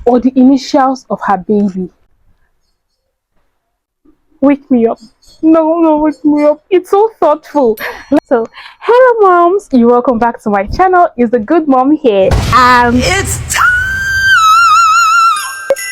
or the initials of her baby. Wake me up. No, wake me up. It's so thoughtful. So, hello moms, you welcome back to my channel. It's the good mom here, and It's time!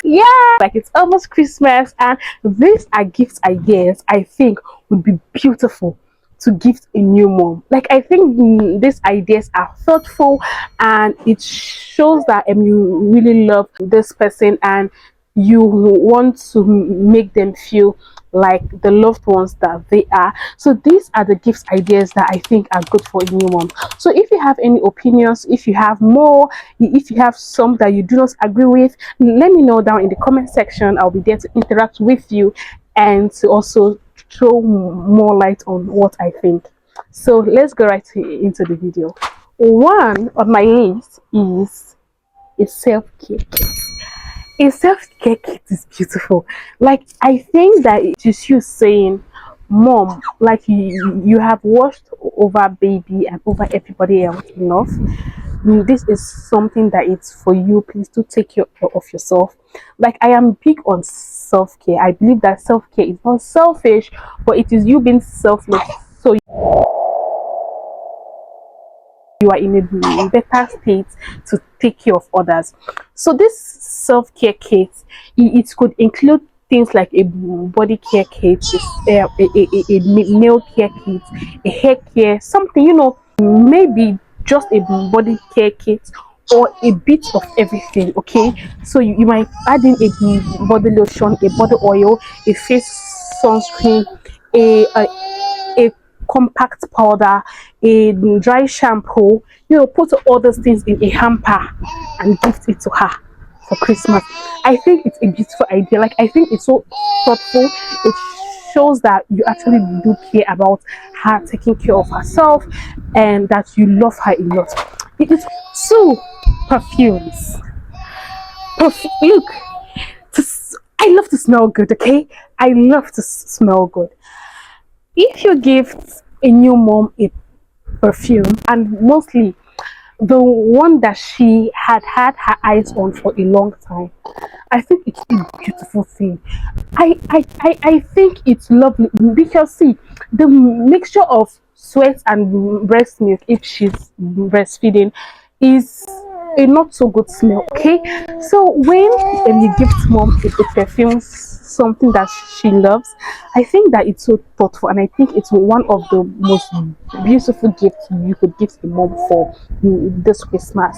yeah, like it's almost Christmas, and these are gift ideas I think would be beautiful to gift a new mom. Like I think these ideas are thoughtful, and it shows that you really love this person and you want to make them feel like the loved ones that they are. So these are the gift ideas that I think are good for a new mom. So if you have any opinions, if you have more, if you have some that you do not agree with, let me know down in the comment section. I'll be there to interact with you and to also throw more light on what I think. So let's go right into the video. One on my list is a self-care kit. A self-care kit is beautiful. Like I think that it is you saying, mom, like you have watched over baby and over everybody else enough. This is something that it's for you. Please do take care of yourself. Like I am big on self-care. I believe that self-care is not selfish, but it is you being selfless, so you are in a better state to take care of others. So this self-care kit, it could include things like a body care kit, a nail care kit, a hair care, something, maybe just a body care kit or a bit of everything. Okay, so you might add in a body lotion, a body oil, a face sunscreen, a compact powder, a dry shampoo, put all those things in a hamper and gift it to her for Christmas. I think it's a beautiful idea. Like I think it's so thoughtful. It shows that you actually do care about her taking care of herself and that you love her a lot. It is two perfumes. Look, I love to smell good, okay? I love to smell good. If you give a new mom a perfume, and mostly the one that she had her eyes on for a long time, I think it's a beautiful thing. I think it's lovely because see, the mixture of sweat and breast milk, if she's breastfeeding, is a not so good smell. Okay, so when you gift mom a perfume, something that she loves, I think that it's so thoughtful, and I think it's one of the most beautiful gifts you could give a mom for this Christmas.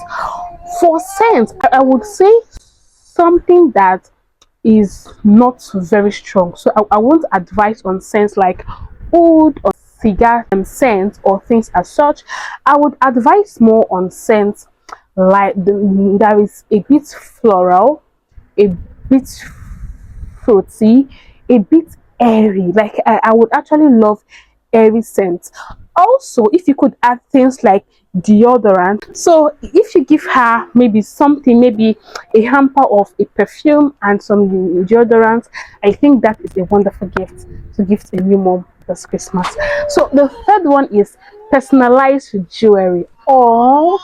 For scent, I would say something that is not very strong. So I won't advise on scents like oud or cigar and scents or things as such. I would advise more on scents like there is a bit floral, a bit fruity, a bit airy. Like I would actually love airy scents. Also, if you could add things like deodorant, so if you give her maybe something, maybe a hamper of a perfume and some deodorant, I think that is a wonderful gift to give a new mom this Christmas. So the third one is personalized jewelry. Oh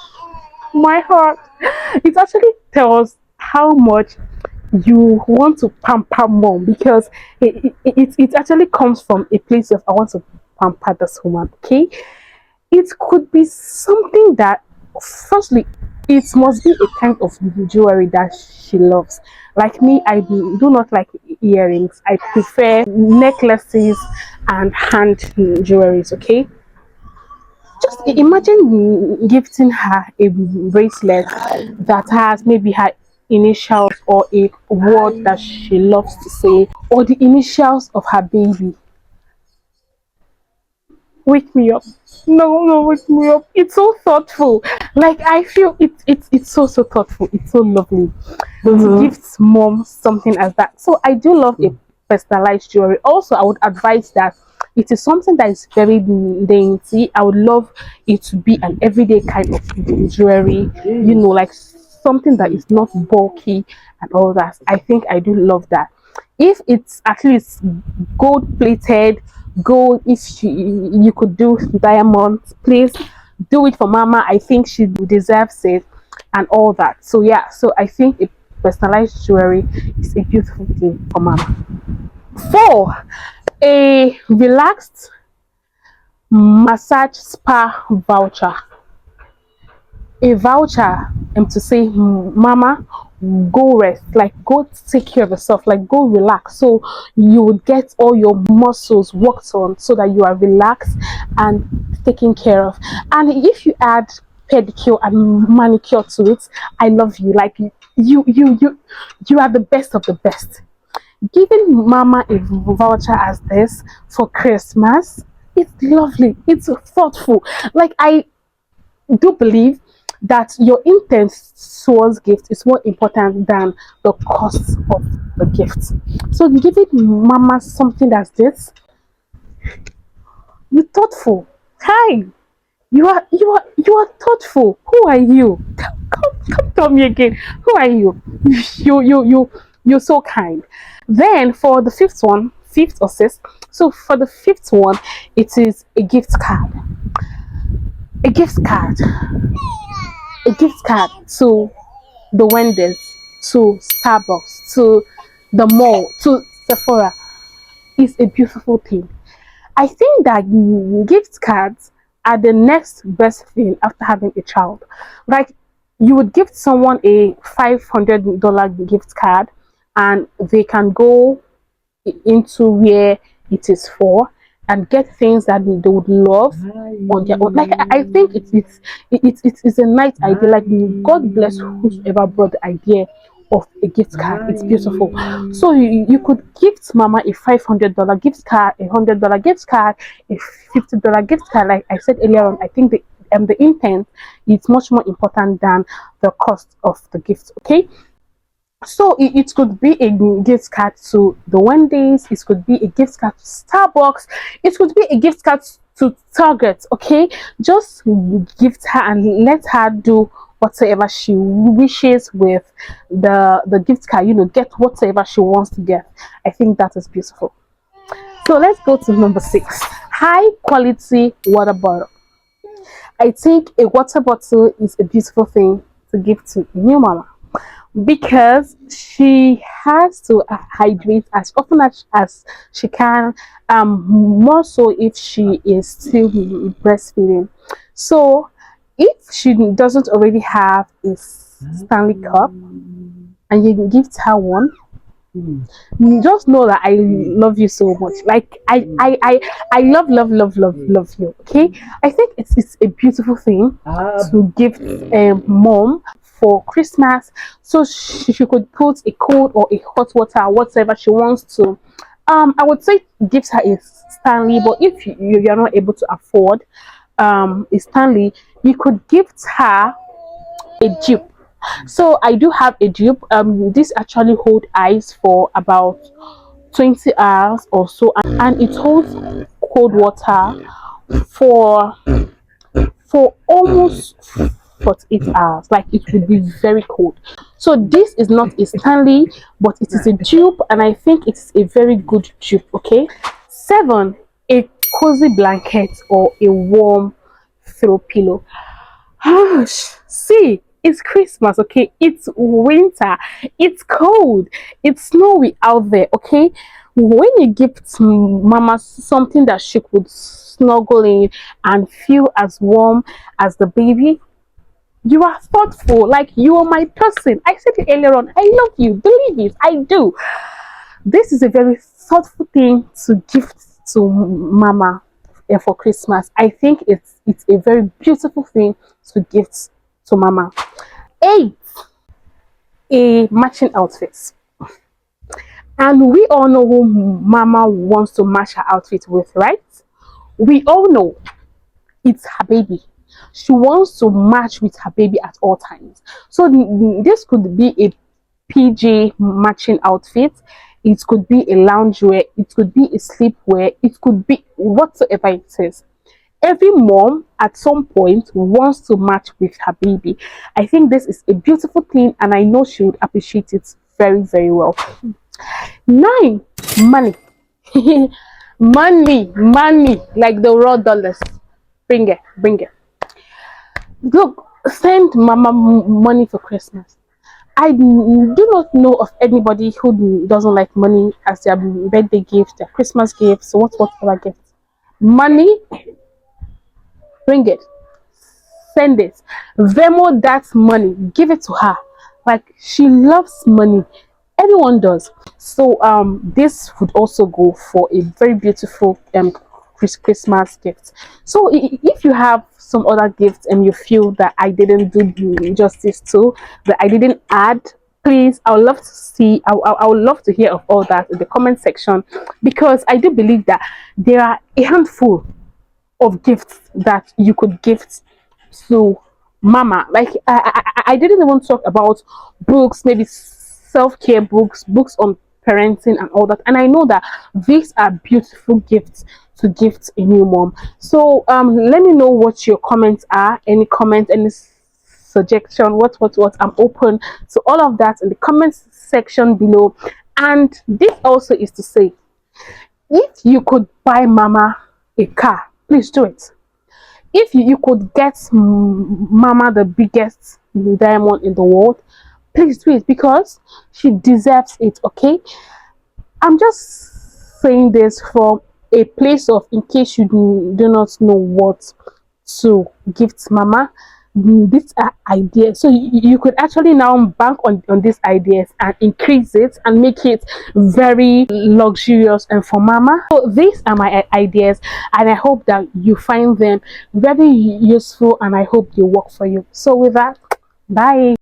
my heart, it actually tells how much you want to pamper mom, because it actually comes from a place of I want to pamper this woman. Okay, it could be something that, firstly, it must be a kind of jewelry that she loves. Like me, I do not like earrings. I prefer necklaces and hand jewelries. Okay, just imagine gifting her a bracelet that has maybe her initials or a word that she loves to say, or the initials of her baby. Wake me up. No, wake me up. It's so thoughtful. Like I feel it's so thoughtful. It's so lovely to give mom something as that. So I do love a personalized jewelry. Also, I would advise that it is something that is very dainty. I would love it to be an everyday kind of jewelry, like something that is not bulky and all that. I think I do love that. If it's at least gold plated, gold, if you could do diamonds, please do it for mama. I think she deserves it and all that. So yeah, so I think a personalized jewelry is a beautiful thing for mama. 4, a relaxed massage spa voucher. A voucher to say, mama, go rest, like go take care of yourself, like go relax, so you would get all your muscles worked on so that you are relaxed and taken care of. And if you add pedicure and manicure to it, I love you, like you are the best of the best. Giving mama a voucher as this for Christmas, it's lovely, it's thoughtful. Like, I do believe that your intent towards gift is more important than the cost of the gift. So giving mama something that's this, you're thoughtful. Hi, you are thoughtful. Who are you? Come tell me again. Who are you? You're so kind. Then for the fifth or sixth. So for the fifth one, it is a gift card. A gift card. A gift card to the Wendy's, to Starbucks, to the mall, to Sephora is a beautiful thing. I think that gift cards are the next best thing after having a child. Like, you would give someone a $500 gift card and they can go into where it is for and get things that they would love on their own. Like, I think it's a nice idea. Like, God bless whoever brought the idea of a gift card. It's beautiful. So you could gift mama a $500 gift card, $100 gift card, a $50 gift card. Like I said earlier on, I think the intent is much more important than the cost of the gift. Okay, so it could be a gift card to the Wendy's, it could be a gift card to Starbucks, it could be a gift card to Target. Okay, just gift her and let her do whatever she wishes with the gift card. Get whatever she wants to get. I think that is beautiful. So let's go to number 6. High quality water bottle. I think a water bottle is a beautiful thing to give to a new mama, because she has to hydrate as often as she can, more so if she is still breastfeeding. So if she doesn't already have a Stanley cup and you give her one, you just know that I love you so much. Like, I love you. Okay, I think it's a beautiful thing to give mom for Christmas, so she could put a cold or a hot water, whatever she wants to. I would say give her a Stanley, but if you're not able to afford a Stanley, you could give her a dupe. So I do have a dupe. This actually hold ice for about 20 hours or so, and it holds cold water for almost 48 hours. Like, it will be very cold. So this is not a Stanley, but it is a dupe, and I think it's a very good dupe. Okay. 7, a cozy blanket or a warm throw pillow. Hush. See, it's Christmas, okay? It's winter. It's cold. It's snowy out there, okay? When you give mama something that she could snuggle in and feel as warm as the baby, you are thoughtful. Like, you are my person. I said it earlier on. I love you. Believe it. I do. This is a very thoughtful thing to gift to mama for Christmas. I think it's a very beautiful thing to gift to mama. 8, a matching outfit. And we all know who mama wants to match her outfit with, right? We all know it's her baby. She wants to match with her baby at all times. So this could be a PJ matching outfit, it could be a loungewear, it could be a sleepwear, it could be whatsoever it is. Every mom at some point wants to match with her baby. I think this is a beautiful thing, and I know she would appreciate it very, very well. 9, money. money, like the raw dollars. Bring it. Look, send mama money for Christmas. I do not know of anybody who doesn't like money as their birthday gift, their Christmas gifts, whatever gift. Money, bring it, send it, Venmo that money, give it to her. Like she loves money. Everyone does. So this would also go for a very beautiful Christmas gift. So if you have some other gifts and you feel that I didn't do justice to, that I didn't add, please, I would love to see, I would love to hear of all that in the comment section, because I do believe that there are a handful of gifts that you could gift to mama. Like I didn't even talk about books, maybe self-care books, books on parenting and all that. And I know that these are beautiful gifts to gift a new mom. So let me know what your comments are. Any comment, any suggestion, what. I'm open to all of that in the comments section below. And this also is to say, if you could buy mama a car, please do it. If you could get mama the biggest diamond in the world, please do it, because she deserves it. Okay, I'm just saying this from a place of, in case you do not know what to gift mama, these are ideas. So you could actually now bank on these ideas and increase it and make it very luxurious and for mama. So these are my ideas, and I hope that you find them very useful, and I hope they work for you. So with that, bye.